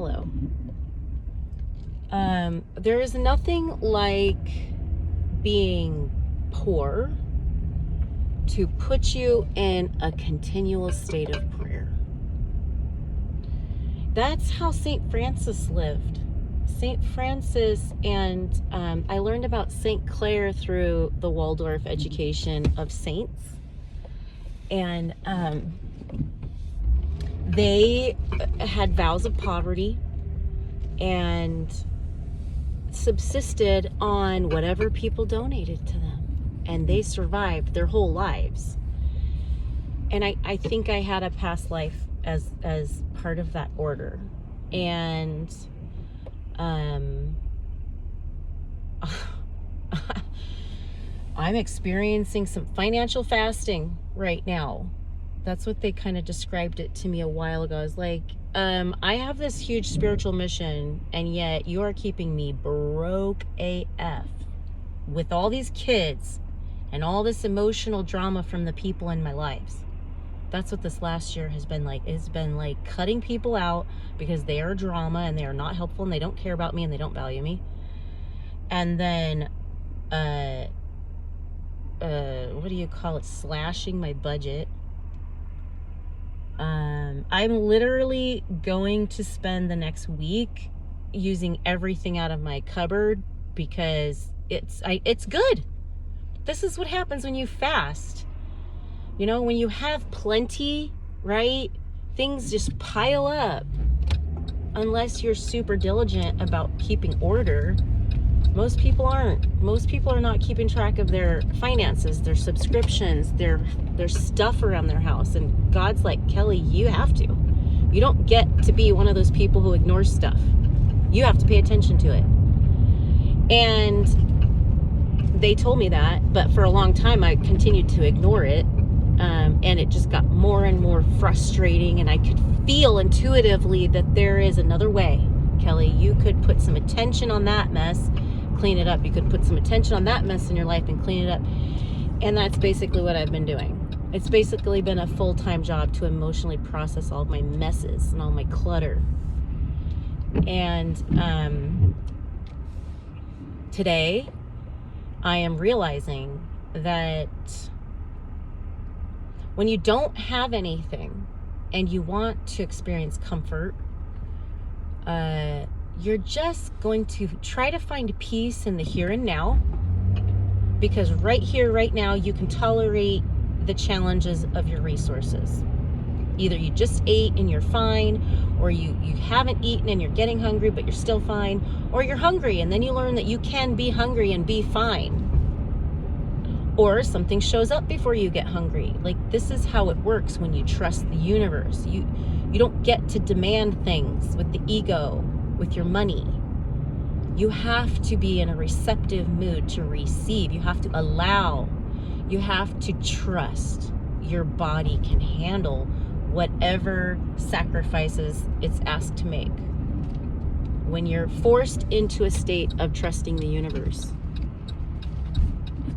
hello. There is nothing like being poor to put you in a continual state of prayer. That's how St. Francis lived. St. Francis, and I learned about St. Clare through the Waldorf education of saints. And they had vows of poverty and subsisted on whatever people donated to them. And they survived their whole lives. And I think I had a past life as part of that order. And I'm experiencing some financial fasting right now. That's what they kind of described it to me a while ago. I was like, I have this huge spiritual mission, and yet you are keeping me broke AF with all these kids and all this emotional drama from the people in my lives. That's what this last year has been like. It's been like cutting people out because they are drama and they are not helpful and they don't care about me and they don't value me. And then, what do you call it? Slashing my budget. I'm literally going to spend the next week using everything out of my cupboard because it's good. This is what happens when you fast. You know, when you have plenty, right? Things just pile up. Unless you're super diligent about keeping order. Most people aren't. Most people are not keeping track of their finances, their subscriptions, their stuff around their house. And God's like, Kelly, you have to. You don't get to be one of those people who ignores stuff. You have to pay attention to it. And they told me that, but for a long time I continued to ignore it. And it just got more and more frustrating, and I could feel intuitively that there is another way. Kelly, you could put some attention on that mess, clean it up. You could put some attention on that mess in your life and clean it up. And that's basically what I've been doing. It's basically been a full-time job to emotionally process all of my messes and all my clutter. And today I am realizing that when you don't have anything and you want to experience comfort, you're just going to try to find peace in the here and now, because right here, right now, you can tolerate the challenges of your resources. Either you just ate and you're fine, or you haven't eaten and you're getting hungry but you're still fine, or you're hungry and then you learn that you can be hungry and be fine. Or something shows up before you get hungry. Like, this is how it works when you trust the universe. You don't get to demand things with the ego, with your money. You have to be in a receptive mood to receive. You have to allow. You have to trust your body can handle whatever sacrifices it's asked to make. When you're forced into a state of trusting the universe.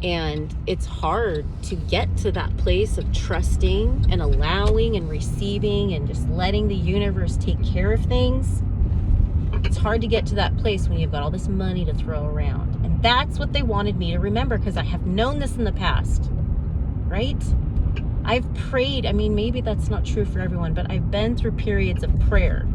And it's hard to get to that place of trusting and allowing and receiving and just letting the universe take care of things. It's hard to get to that place when you've got all this money to throw around. And that's what they wanted me to remember, because I have known this in the past, right? I've prayed. I mean, maybe that's not true for everyone, but I've been through periods of prayer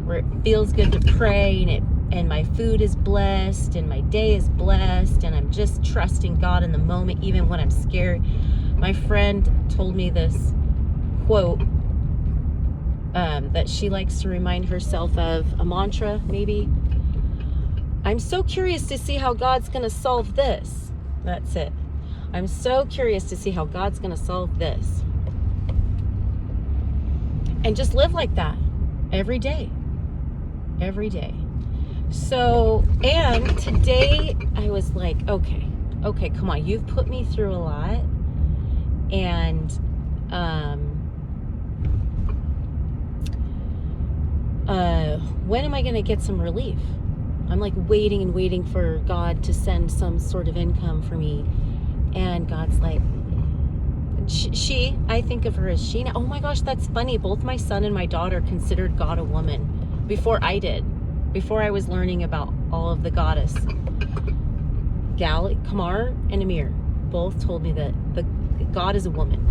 where it feels good to pray, and my food is blessed and my day is blessed, and I'm just trusting God in the moment, even when I'm scared. My friend told me this quote that she likes to remind herself of, a mantra maybe. I'm so curious to see how God's going to solve this. That's it. I'm so curious to see how God's going to solve this. And just live like that every day. Every day. So, and today I was like, okay, come on, you've put me through a lot, and when am I going to get some relief? I'm like waiting and waiting for God to send some sort of income for me, and God's like, I think of her as she now. Oh my gosh, that's funny. Both my son and my daughter considered God a woman. before I did, before I was learning about all of the goddess. Kamar and Amir both told me that God is a woman.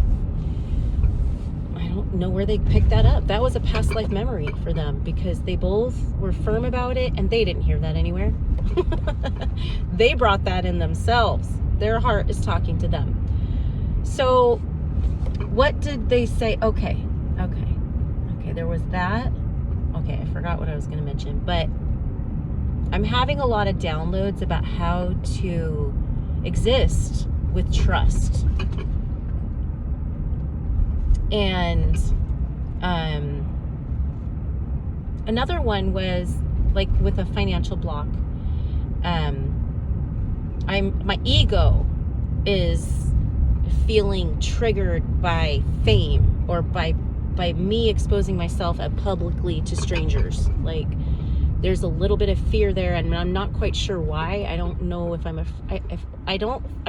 I don't know where they picked that up. That was a past life memory for them, because they both were firm about it, and they didn't hear that anywhere. They brought that in themselves. Their heart is talking to them. So what did they say? Okay, there was that. Okay, I forgot what I was going to mention, but I'm having a lot of downloads about how to exist with trust. And another one was like with a financial block. My ego is feeling triggered by fame, or by me exposing myself publicly to strangers. Like, there's a little bit of fear there, and I'm not quite sure why. I don't know if I'm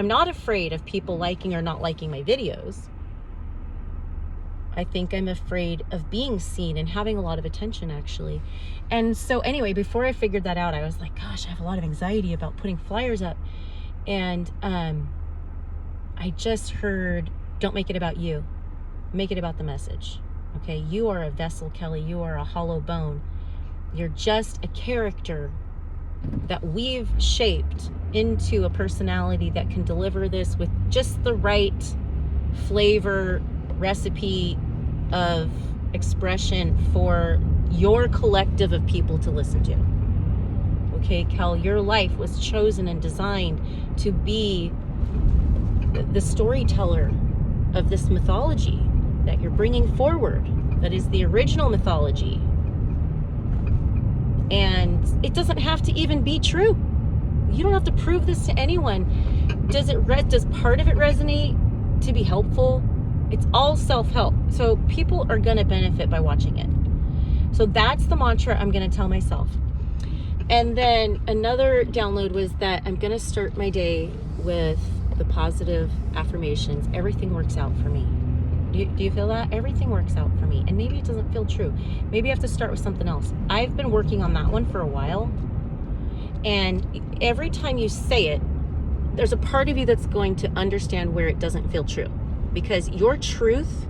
not afraid of people liking or not liking my videos. I think I'm afraid of being seen and having a lot of attention, actually. And so anyway, before I figured that out, I was like, gosh, I have a lot of anxiety about putting flyers up. And I just heard, don't make it about you. Make it about the message. Okay, you are a vessel, Kelly. You are a hollow bone. You're just a character that we've shaped into a personality that can deliver this with just the right flavor, recipe of expression for your collective of people to listen to. Okay, Kel, your life was chosen and designed to be the storyteller of this mythology that you're bringing forward, that is the original mythology. And it doesn't have to even be true. You don't have to prove this to anyone. Does part of it resonate to be helpful? It's all self-help. So people are going to benefit by watching it. So that's the mantra I'm going to tell myself. And then another download was that I'm going to start my day with the positive affirmations. Everything works out for me. Do you feel that? Everything works out for me. And maybe it doesn't feel true. Maybe I have to start with something else. I've been working on that one for a while. And every time you say it, there's a part of you that's going to understand where it doesn't feel true. Because your truth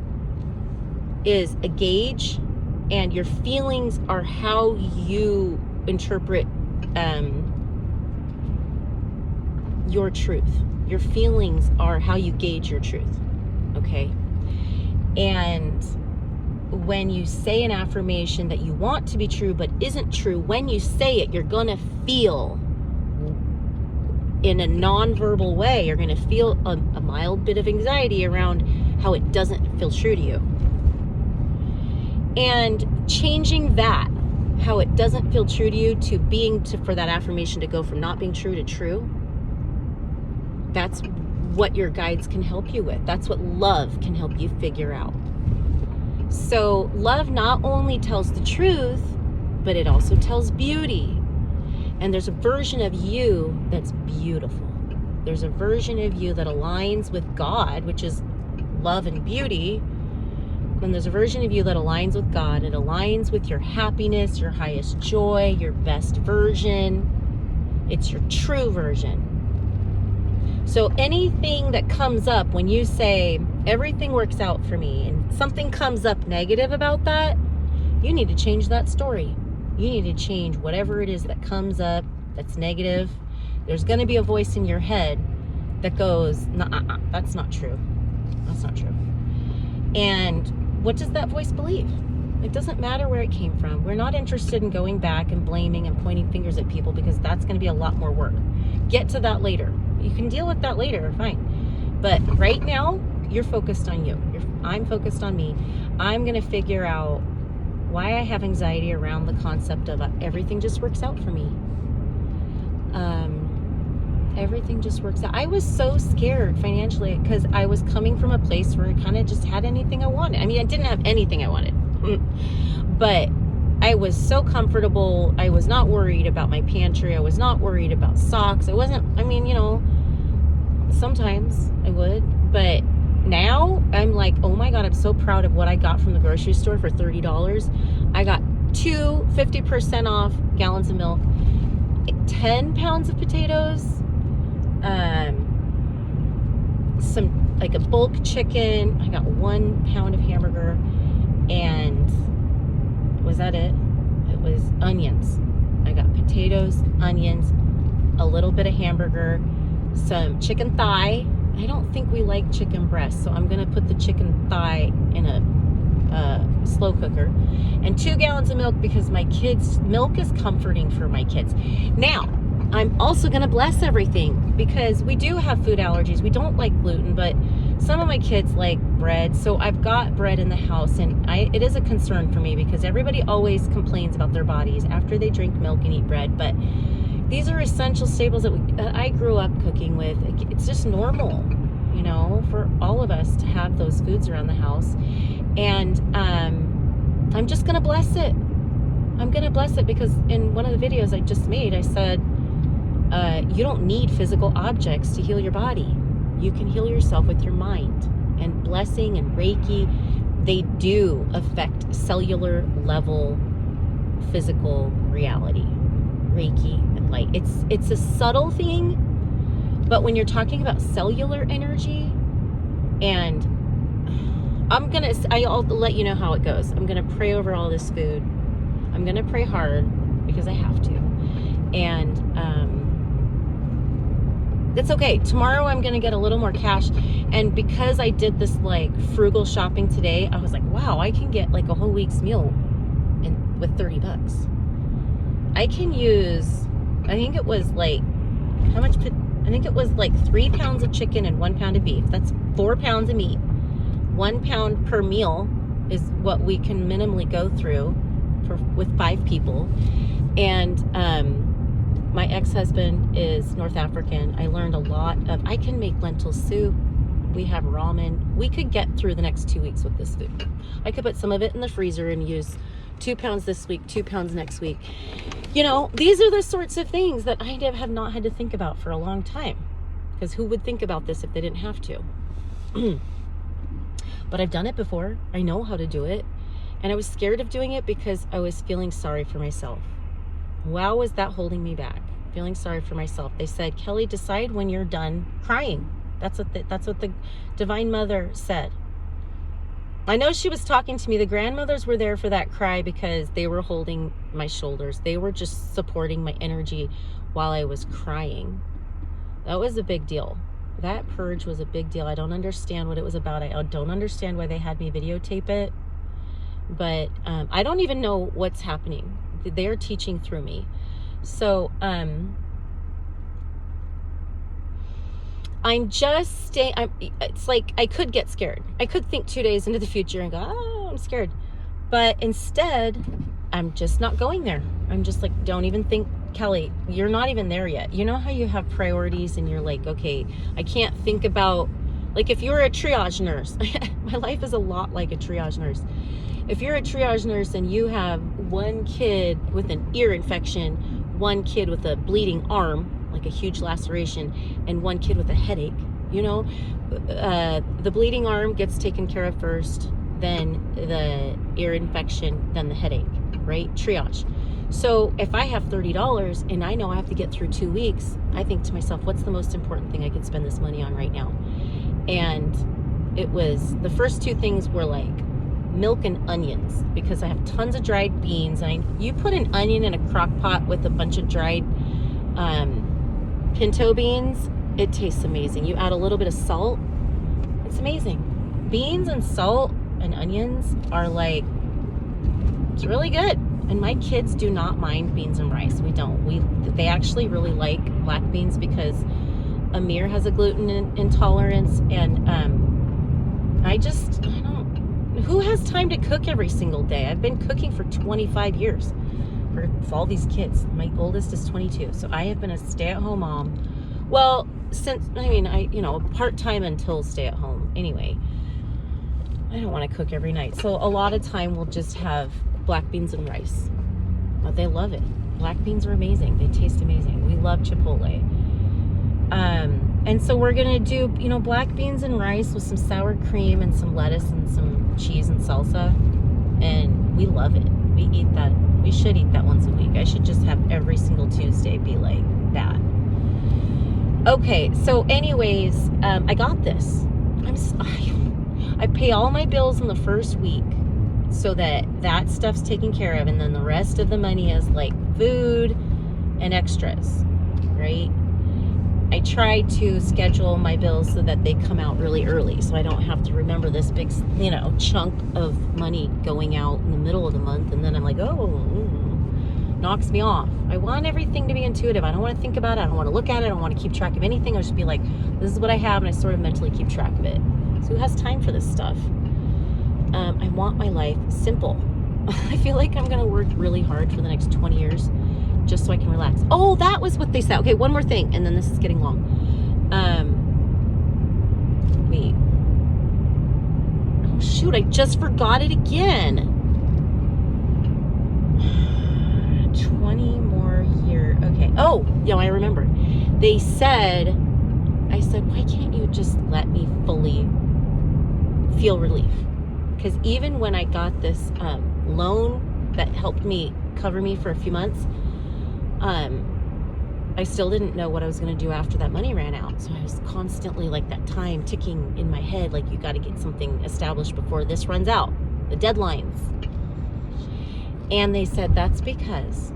is a gauge, and your feelings are how you interpret your truth. Your feelings are how you gauge your truth. Okay? And when you say an affirmation that you want to be true but isn't true, when you say it, you're going to feel in a non-verbal way, you're going to feel a mild bit of anxiety around how it doesn't feel true to you. And changing that, how it doesn't feel true to you, to for that affirmation to go from not being true to true, that's what your guides can help you with. That's what love can help you figure out. So love not only tells the truth, but it also tells beauty. And there's a version of you that's beautiful. There's a version of you that aligns with God, which is love and beauty. And there's a version of you that aligns with God. It aligns with your happiness, your highest joy, your best version. It's your true version. So anything that comes up when you say, everything works out for me, and something comes up negative about that, you need to change that story. You need to change whatever it is that comes up that's negative. There's going to be a voice in your head that goes, nah, that's not true. That's not true. And what does that voice believe? It doesn't matter where it came from. We're not interested in going back and blaming and pointing fingers at people, because that's going to be a lot more work. Get to that later. You can deal with that later, fine. But right now, you're focused on you. I'm focused on me. I'm going to figure out why I have anxiety around the concept of everything just works out for me. Everything just works out. I was so scared financially because I was coming from a place where I kind of just had anything I wanted. I mean, I didn't have anything I wanted, but I was so comfortable. I was not worried about my pantry. I was not worried about socks. Sometimes I would, but now I'm like, oh my God, I'm so proud of what I got from the grocery store for $30. I got two 50% off gallons of milk, 10 pounds of potatoes, some like a bulk chicken. I got 1 pound of hamburger, and was that it? It was onions. I got potatoes, onions, a little bit of hamburger, some chicken thigh. I don't think we like chicken breast, so I'm gonna put the chicken thigh in a slow cooker, and 2 gallons of milk because my kids, milk is comforting for my kids. Now, I'm also gonna bless everything because we do have food allergies. We don't like gluten, but some of my kids like bread, so I've got bread in the house, and it is a concern for me because everybody always complains about their bodies after they drink milk and eat bread, but these are essential staples that I grew up cooking with. It's just normal, you know, for all of us to have those foods around the house. And I'm just gonna bless it. I'm gonna bless it because in one of the videos I just made, I said, you don't need physical objects to heal your body. You can heal yourself with your mind. And blessing and Reiki, they do affect cellular level physical reality. Reiki and light. It's a subtle thing, but when you're talking about cellular energy, and I'll let you know how it goes. I'm gonna pray over all this food. I'm gonna pray hard because I have to. And it's okay. Tomorrow I'm gonna get a little more cash. And because I did this like frugal shopping today, I was like, wow, I can get like a whole week's meal with $30. I can use, I think it was like, how much? I think it was like 3 pounds of chicken and 1 pound of beef. That's 4 pounds of meat. 1 pound per meal is what we can minimally go through with 5 people. And my ex-husband is North African. I learned a lot I can make lentil soup. We have ramen. We could get through the next 2 weeks with this food. I could put some of it in the freezer and use 2 pounds this week, 2 pounds next week. You know, these are the sorts of things that I have not had to think about for a long time. Because who would think about this if they didn't have to? But I've done it before. I know how to do it. And I was scared of doing it because I was feeling sorry for myself. Wow, was that holding me back? Feeling sorry for myself. They said, Kelly, decide when you're done crying. That's what the Divine Mother said. I know she was talking to me. The grandmothers were there for that cry because they were holding my shoulders. They were just supporting my energy while I was crying. That was a big deal. That purge was a big deal. I don't understand what it was about. I don't understand why they had me videotape it. But I don't even know what's happening. They are teaching through me. So I'm just staying. It's like I could get scared. I could think 2 days into the future and go, oh, I'm scared. But instead, I'm just not going there. I'm just like, don't even think, Kelly, you're not even there yet. You know how you have priorities and you're like, okay, I can't think about, like if you're a triage nurse, my life is a lot like a triage nurse. If you're a triage nurse and you have one kid with an ear infection, one kid with a bleeding arm, like a huge laceration, and one kid with a headache, you know, the bleeding arm gets taken care of first, then the ear infection, then the headache, right? Triage. So if I have $30 and I know I have to get through 2 weeks, I think to myself, what's the most important thing I could spend this money on right now? And it was, the first 2 things were like milk and onions, because I have tons of dried beans. And you put an onion in a crock pot with a bunch of dried pinto beans, it tastes amazing. You add a little bit of salt, it's amazing. Beans and salt and onions are like, it's really good. And my kids do not mind beans and rice. We don't. They actually really like black beans because Amir has a gluten intolerance, and I don't. Who has time to cook every single day? I've been cooking for 25 years for all these kids. My oldest is 22, so I have been a stay-at-home mom. Well, part-time until stay-at-home. Anyway, I don't want to cook every night, so a lot of time we'll just have black beans and rice. But they love it. Black beans are amazing. They taste amazing. We love Chipotle. And so we're gonna do, black beans and rice with some sour cream and some lettuce and some cheese and salsa. And we love it. We eat that We should eat that once a week. I should just have every single Tuesday be like that. Okay, so anyways, I got this. I pay all my bills in the first week so that stuff's taken care of, and then the rest of the money is like food and extras, right? I try to schedule my bills so that they come out really early, so I don't have to remember this big, chunk of money going out in the middle of the month, and then I'm like, knocks me off. I want everything to be intuitive. I don't want to think about it. I don't want to look at it. I don't want to keep track of anything. I'll just be like, this is what I have, and I sort of mentally keep track of it. So who has time for this stuff? I want my life simple. I feel like I'm going to work really hard for the next 20 years just so I can relax. Oh, that was what they said. Okay, one more thing, and then this is getting long. Wait. Oh, shoot, I just forgot it again. 20 more years. Okay. Oh, I remember. I said, why can't you just let me fully feel relief? Because even when I got this loan that helped me cover me for a few months, I still didn't know what I was going to do after that money ran out. So I was constantly like that time ticking in my head, like you got to get something established before this runs out, the deadlines. And they said that's because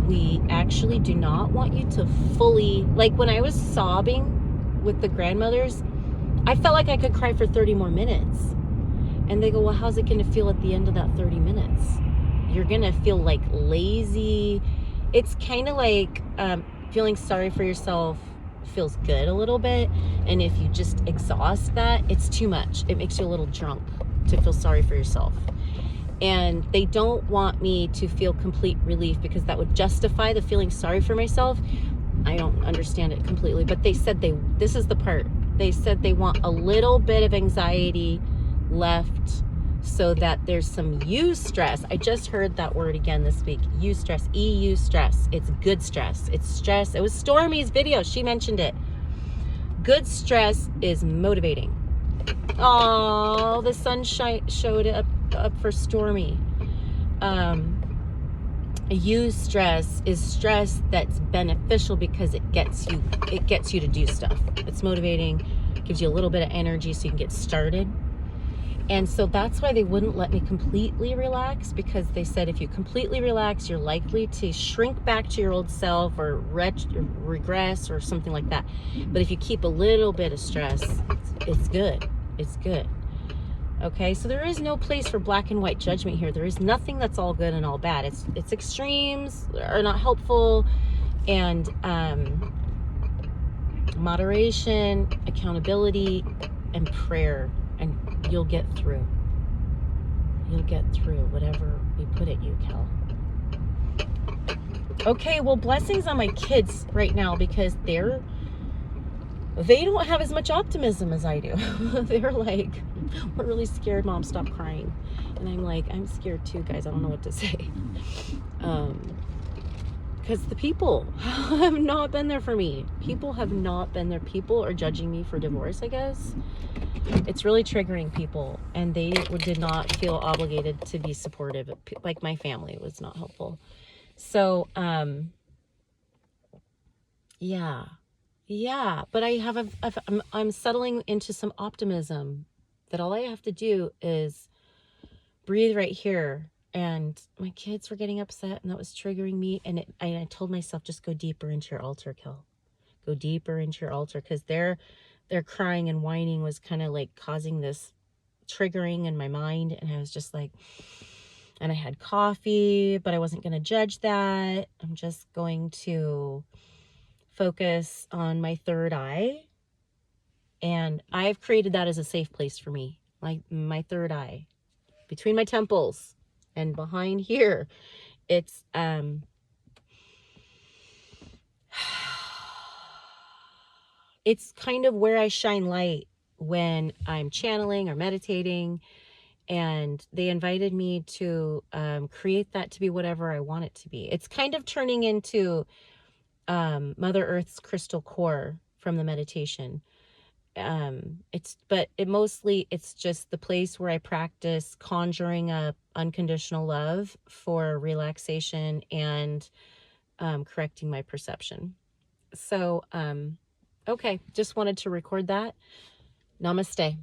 we actually do not want you to fully, like when I was sobbing with the grandmothers, I felt like I could cry for 30 more minutes. And they go, well, how's it going to feel at the end of that 30 minutes? You're going to feel like lazy. It's kind of like feeling sorry for yourself feels good a little bit. And if you just exhaust that, it's too much. It makes you a little drunk to feel sorry for yourself. And they don't want me to feel complete relief because that would justify the feeling sorry for myself. I don't understand it completely, but they said this is the part. They said they want a little bit of anxiety left so that there's some eustress. I just heard that word again this week. Eustress, EU stress. It's good stress. It's stress. It was Stormy's video. She mentioned it. Good stress is motivating. Oh, the sunshine showed up for Stormy. Eustress is stress that's beneficial because it gets you to do stuff. It's motivating, gives you a little bit of energy so you can get started. And so that's why they wouldn't let me completely relax, because they said if you completely relax, you're likely to shrink back to your old self or regress or something like that. But if you keep a little bit of stress, it's good. It's good. Okay, so there is no place for black and white judgment here. There is nothing that's all good and all bad. It's extremes are not helpful, and moderation, accountability, and prayer, and you'll get through. You'll get through whatever we put at you, Kel. Okay, well, blessings on my kids right now, because they don't have as much optimism as I do. They're like, we're really scared, Mom, stop crying. And I'm like, I'm scared too, guys. I don't know what to say. Because the people have not been there for me. People have not been there. People are judging me for divorce, I guess. It's really triggering people, and they did not feel obligated to be supportive. Like my family was not helpful. So, yeah, but I'm settling into some optimism that all I have to do is breathe right here. And my kids were getting upset, and that was triggering me. And I told myself, just go deeper into your altar, Kel. Go deeper into your altar, because their crying and whining was kind of like causing this triggering in my mind. And I was just like, and I had coffee, but I wasn't going to judge that. I'm just going to focus on my third eye. And I've created that as a safe place for me. Like my third eye, between my temples and behind here, it's it's kind of where I shine light when I'm channeling or meditating. And they invited me to create that to be whatever I want it to be. It's kind of turning into Mother Earth's crystal core from the meditation. but it's just the place where I practice conjuring up unconditional love for relaxation and correcting my perception. So, okay, just wanted to record that. Namaste.